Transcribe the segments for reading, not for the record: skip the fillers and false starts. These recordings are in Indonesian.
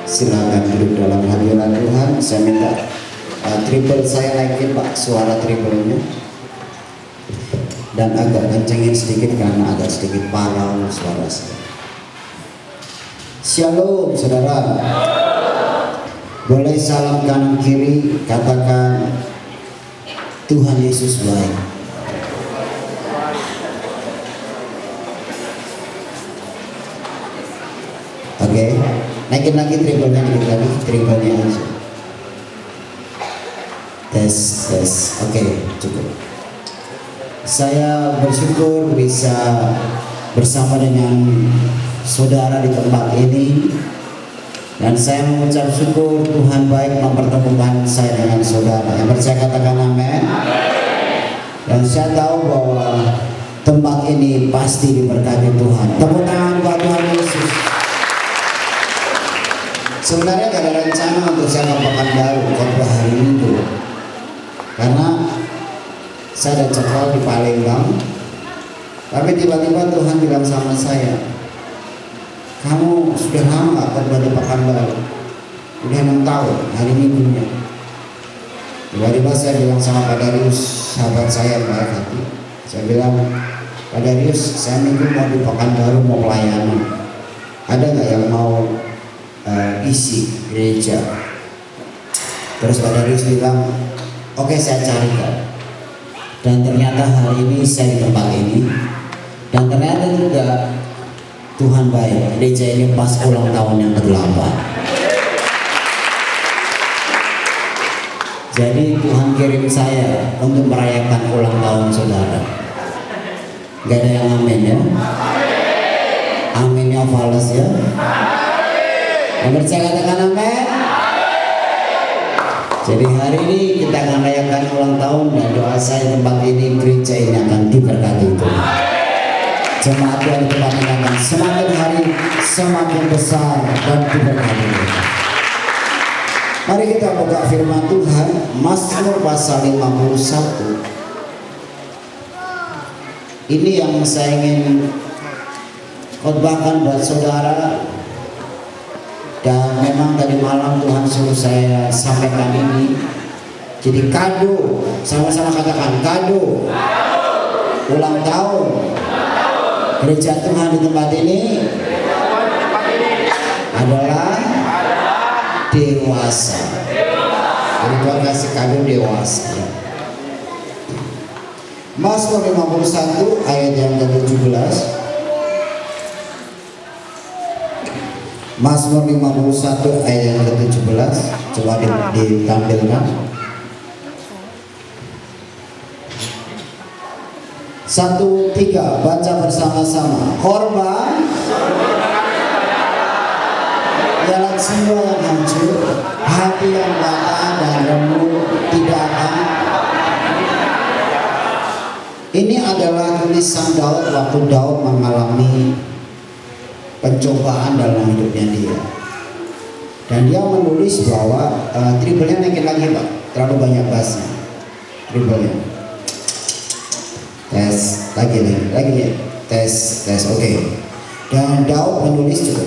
Silakan duduk dalam hadirat Tuhan. Saya minta triple saya naikin Pak, suara triplenya. Dan agak kencengin sedikit karena agak sedikit parau suara saya. Shalom saudara. Boleh salam kanan kiri, katakan Tuhan Yesus baik. Oke, naikin lagi triplenya dikit lagi, triplenya aja. Tes, oke, cukup. Saya bersyukur bisa bersama dengan saudara di tempat ini, dan saya mengucap syukur Tuhan baik mempertemukan saya dengan saudara. Yang percaya katakan amin. Dan saya tahu bahwa tempat ini pasti diberkati Tuhan. Tepuk tangan buat Tuhan Yesus. Sebenarnya gak ada rencana untuk saya ke Pekanbaru khotbah hari Minggu, karena saya ada cekal di Palembang. Tapi tiba-tiba Tuhan bilang sama saya, kamu sudah lama gak khotbah di Pekanbaru? Udah 6 tahun hari Minggunya. Tiba-tiba saya bilang sama Pak Darius, sahabat saya yang baik hati, saya bilang, Pak Darius, saya minggu mau di Pekanbaru, mau pelayanan, ada gak yang mau isi gereja? Terus Pak Darius bilang, oke, saya carikan. Dan ternyata hari ini saya di tempat ini, dan ternyata juga Tuhan baik, gereja ini pas ulang tahun yang ke-8. Jadi Tuhan kirim saya untuk merayakan ulang tahun saudara. Gak ada yang amin ya? Aminnya fals ya? Yang percaya katakan amin. Jadi hari ini kita akan merayakan ulang tahun, dan doa saya tempat ini, gereja ini akan diberkati Tuhan. Jemaat yang di tempat ini akan semakin hari semakin besar dan diberkati Tuhan. Mari kita buka firman Tuhan, Mazmur pasal 51. Ini yang saya ingin khotbahkan buat saudara. Dan memang tadi malam Tuhan suruh saya sampaikan ini. Jadi kado, sama-sama katakan kado. Ulang tahun gereja Tuhan di tempat ini adalah dewasa. Jadi Tuhan kasih kado dewasa. Mazmur 51 ayat yang ke-17. Mazmur 51 ayat yang ke-17, coba ditampilkan. 1, 3, baca bersama-sama. Korban ialah jiwa yang hancur, hati yang patah dan remuk tidak akan. Ini adalah tulisan Daud waktu Daud mengalami pencobaan dalam hidupnya dia, dan dia menulis bahwa triplenya naikin lagi Pak, terlalu banyak bassnya, triplenya. Tes lagi tes oke. Dan Daud menulis juga,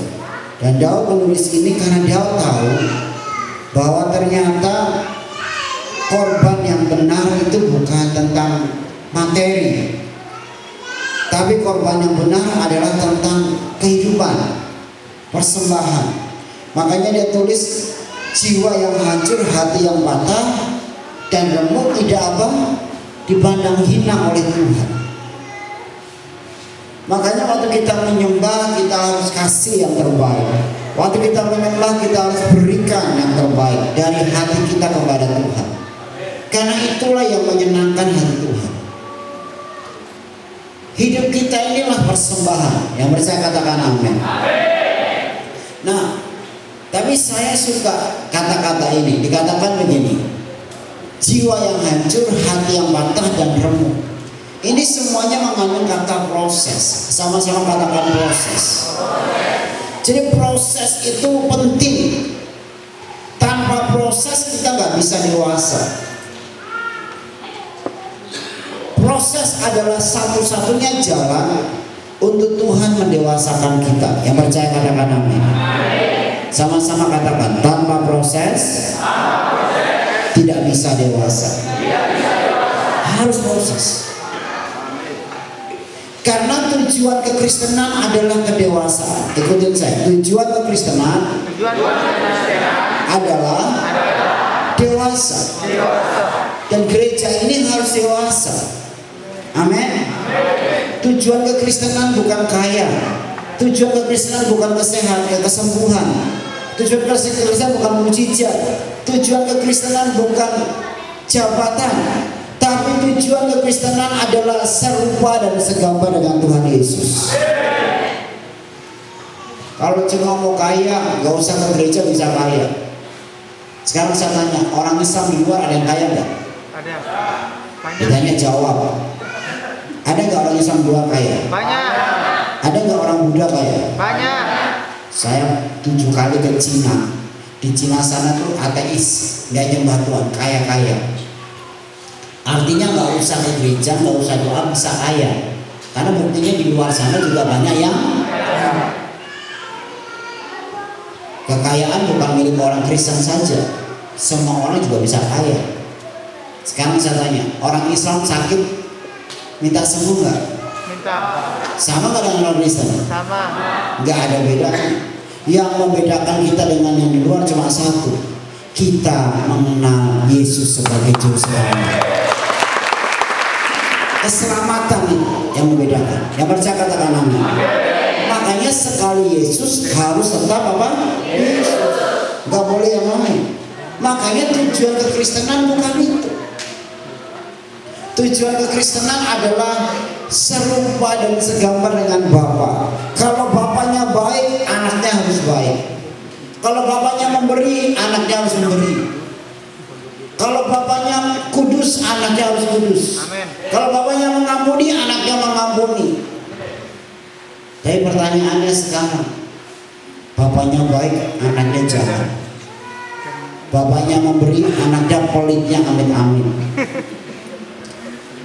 dan Daud menulis ini karena Daud tahu bahwa ternyata korban yang benar itu bukan tentang materi, tapi korban yang benar adalah tentang kehidupan, persembahan. Makanya dia tulis jiwa yang hancur, hati yang patah dan remuk tidak dipandang hina oleh Tuhan. Makanya waktu kita menyembah, kita harus kasih yang terbaik. Waktu kita menyembah, kita harus berikan yang terbaik dari hati kita kepada Tuhan, karena itulah yang menyenangkan hati Tuhan. Hidup kita inilah persembahan. Yang percaya katakan amin. Nah, tapi saya suka kata-kata ini. Dikatakan begini, jiwa yang hancur, hati yang patah dan remuk. Ini semuanya mengandung kata proses. Sama-sama katakan proses. Jadi proses itu penting. Tanpa proses kita nggak bisa dewasa. Proses adalah satu-satunya jalan untuk Tuhan mendewasakan kita. Yang percaya katakan amin. Sama-sama katakan, tanpa proses tidak bisa dewasa. Harus proses. Karena tujuan kekristenan adalah kedewasaan. Ikutin saya. Tujuan kekristenan adalah dewasa. Dan gereja ini harus dewasa. Amin. Tujuan kekristenan bukan kaya. Tujuan kekristenan bukan kesehatan, kesembuhan. Tujuan kekristenan bukan mujizat. Tujuan kekristenan bukan jabatan. Tapi tujuan kekristenan adalah serupa dan segambar dengan Tuhan Yesus. Kalau cuma mau kaya, gak usah ke gereja bisa kaya. Sekarang saya tanya, orang Islam di luar ada yang kaya nggak? Ada. Ditanya jawab. Ada nggak orang Islam di luar kaya? Banyak. Ada nggak orang Buddha kaya? Banyak. Saya 7 kali ke Cina. Di Cina sana tuh ateis, nggak nyembah Tuhan, kaya-kaya. Artinya nggak usah ke gereja, nggak usah doa, bisa kaya. Karena buktinya di luar sana juga banyak yang kekayaan bukan milik orang Kristen saja. Semua orang juga bisa kaya. Sekarang saya tanya, orang Islam sakit minta sembuh nggak? Minta. Sama nggak dengan orang Kristen? Sama. Nggak ada bedanya. Yang membedakan kita dengan yang di luar cuma satu, kita mengenal Yesus sebagai Juru Selamat. Keselamatan itu yang membedakan. Yang percaya katakan amin. Makanya sekali Yesus harus tetap apa? Yesus. Nggak boleh yang lain. Makanya tujuan kekristenan bukan itu. Tujuan kekristenan adalah serupa dan segambar dengan Bapa. Kalau bapaknya baik, anaknya harus baik. Kalau bapaknya memberi, anaknya harus memberi. Kalau bapaknya kudus, anaknya harus kudus. Amin. Kalau bapaknya mengampuni, anaknya mengampuni. Tapi pertanyaannya sekarang, bapaknya baik, anaknya jahat. Bapaknya memberi, anaknya pelitnya amin-amin.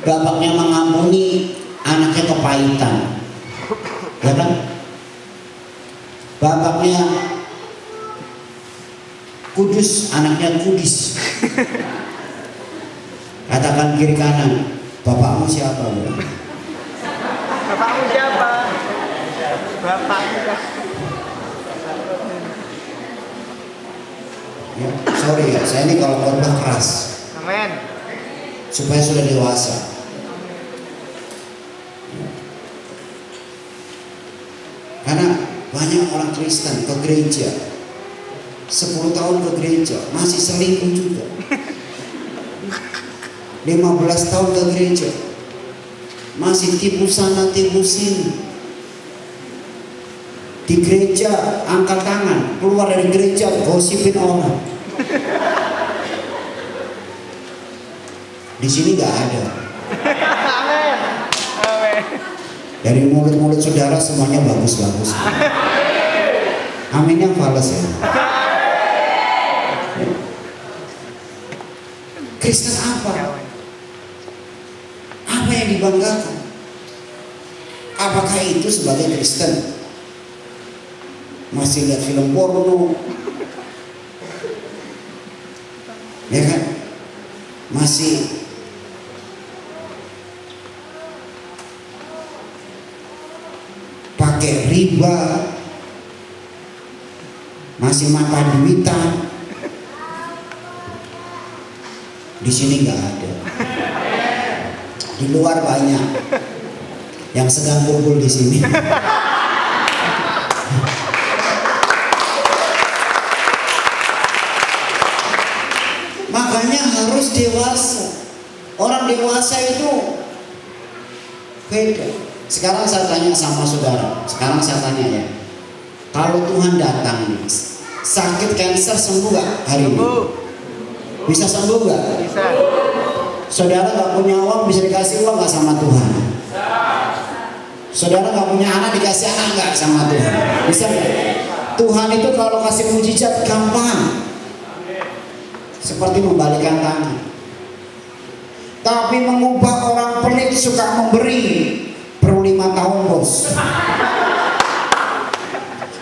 Bapaknya mengampuni, anaknya kepahitan. Ya kan? Bapaknya kudus, anaknya kudis. Katakan kiri kanan, bapakmu siapa? Bapakmu siapa? Bapakmu. Ya, sorry ya, saya ini kalau khotbah keras. Amin. Supaya sudah dewasa. Karena banyak orang Kristen ke gereja 10 tahun ke gereja masih selingkuh juga. 15 tahun ke gereja masih tipu sana tipu sini. Di gereja angkat tangan, keluar dari gereja gosipin orang. Di sini nggak ada. Amin. Amin. Dari mulut-mulut saudara semuanya bagus-bagus. Amin yang fals ya. Kristen apa? Apa yang dibanggakan? Apakah itu sebagai Kristen? Masih lihat film porno, ya kan? Masih pakai riba, masih mata duitan. Di sini nggak ada. Di luar banyak yang sedang kumpul di sini. Makanya harus dewasa. Orang dewasa itu beda. Sekarang saya tanya sama saudara. Sekarang saya tanya ya. Kalau Tuhan datang nih, sakit kanker sembuh gak hari ini? Bisa sembuh gak? Bisa. Saudara gak punya uang bisa dikasih uang gak sama Tuhan? Saudara gak punya anak dikasih anak gak sama Tuhan? Bisa gak? Tuhan itu kalau kasih mujizat gampang, seperti membalikkan tangan. Tapi mengubah orang pelit suka memberi perlu 5 tahun bos.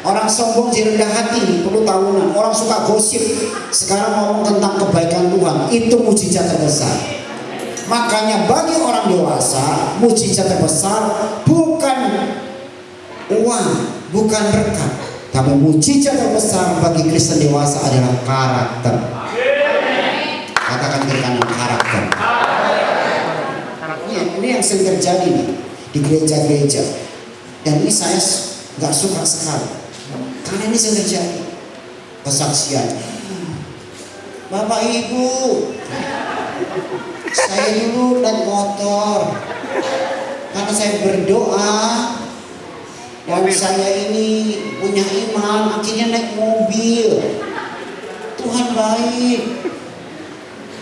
Orang sombong jadi rendah hati, perlu tahunan. Orang suka gosip, sekarang ngomong tentang kebaikan Tuhan, itu mujizat terbesar. Makanya bagi orang dewasa, mujizat terbesar bukan uang, bukan berkat, tapi mujizat terbesar bagi Kristen dewasa adalah karakter. Katakan ke kanan, karakter. Ini yang sering terjadi nih di gereja-gereja, dan ini saya nggak suka sekali. Karena ini sering terjadi kesaksian. Bapak Ibu, saya dulu naik motor karena saya berdoa dan saya ini punya iman, akhirnya naik mobil. Tuhan baik.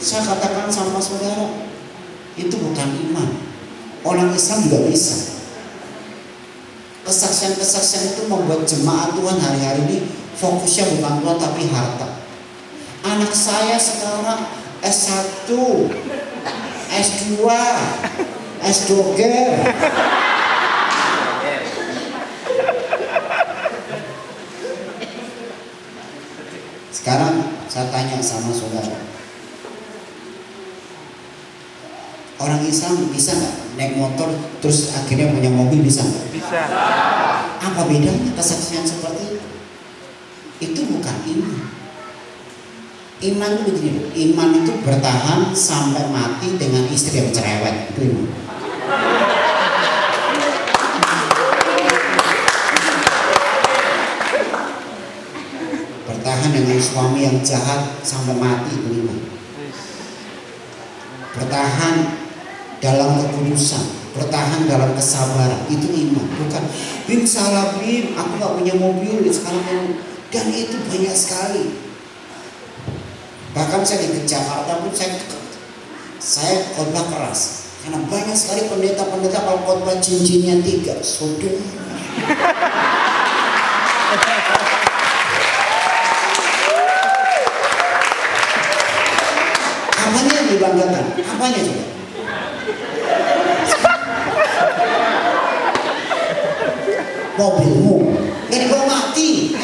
Saya katakan sama saudara, itu bukan iman. Orang Islam juga bisa. Kesaksian-kesaksian itu membuat jemaat Tuhan hari-hari ini fokusnya bukan Tuhan tapi harta. Anak saya sekarang S1, S2, S-Doger. Sekarang saya tanya sama saudara, orang Islam bisa nggak naik motor terus akhirnya punya mobil, bisa nggak? Bisa. Apa bedanya kesaksian seperti itu? Itu bukan iman. Iman itu begini, iman itu bertahan sampai mati dengan istri yang cerewet, itu iman. Bertahan dengan suami yang jahat sampai mati, itu iman. Bertahan dalam kekudusan, bertahan dalam kesabaran, itu iman. Bukan Bim salah Bim, aku gak punya mobil sekarang. Dan itu banyak sekali. Bahkan saya di Jakarta pun saya khotbah keras karena banyak sekali pendeta-pendeta kalau khotbah cincinnya 3, saudara. Apanya yang dibanggakan? Apanya coba? Mobilmu gak dibawa mati,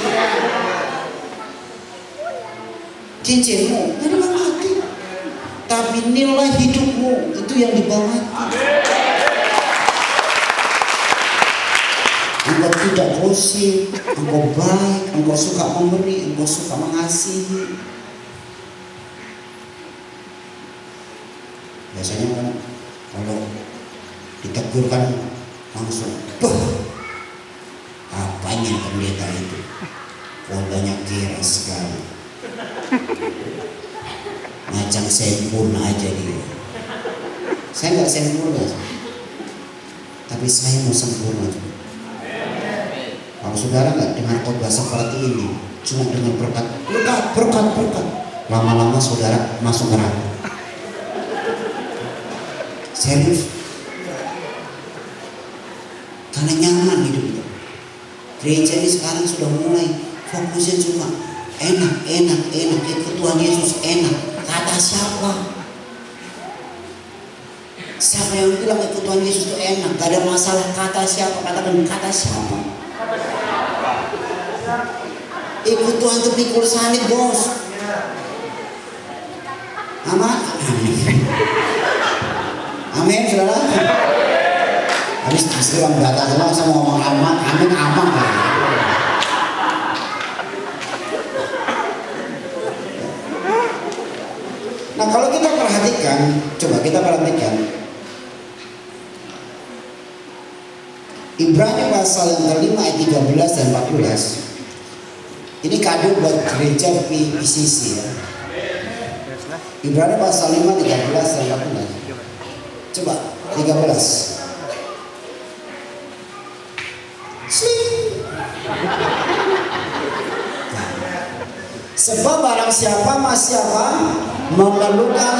cincinmu gak dibawa mati, tapi nilai hidupmu itu yang dibawa mati. Engkau tidak gosip, engkau baik, engkau suka memberi, engkau suka mengasihi. Biasanya kan kalau ditegurkan langsung, apanya pendeta itu, kodanya kira sekali, macam sempurna aja dia. Saya nggak sempurna, tapi saya mau sempurna juga. Kalau saudara nggak dengan khotbah seperti ini, cuma dengan berkat, lama-lama saudara masuk neraka. Serius, karena nyaman hidup itu. Gereja ini sekarang sudah mulai fokusnya cuma enak, ikut Tuhan Yesus enak. Kata siapa? Siapa yang bilang ikut Tuhan Yesus itu enak? Gak ada masalah, kata siapa? Katakan kata siapa? Ikut Tuhan itu pikul salib, bos. Aman? Amin, saudara. Habis istri orang batas semua sama ngomong aman, amin aman kan. Nah kalau kita perhatikan, coba kita perhatikan Ibrani pasal yang kelima ayat 13 dan 14. Ini kado buat gereja PCC ya. Ibrani pasal 5 13 dan 14. Coba 13. Sebab barang siapa masih memerlukan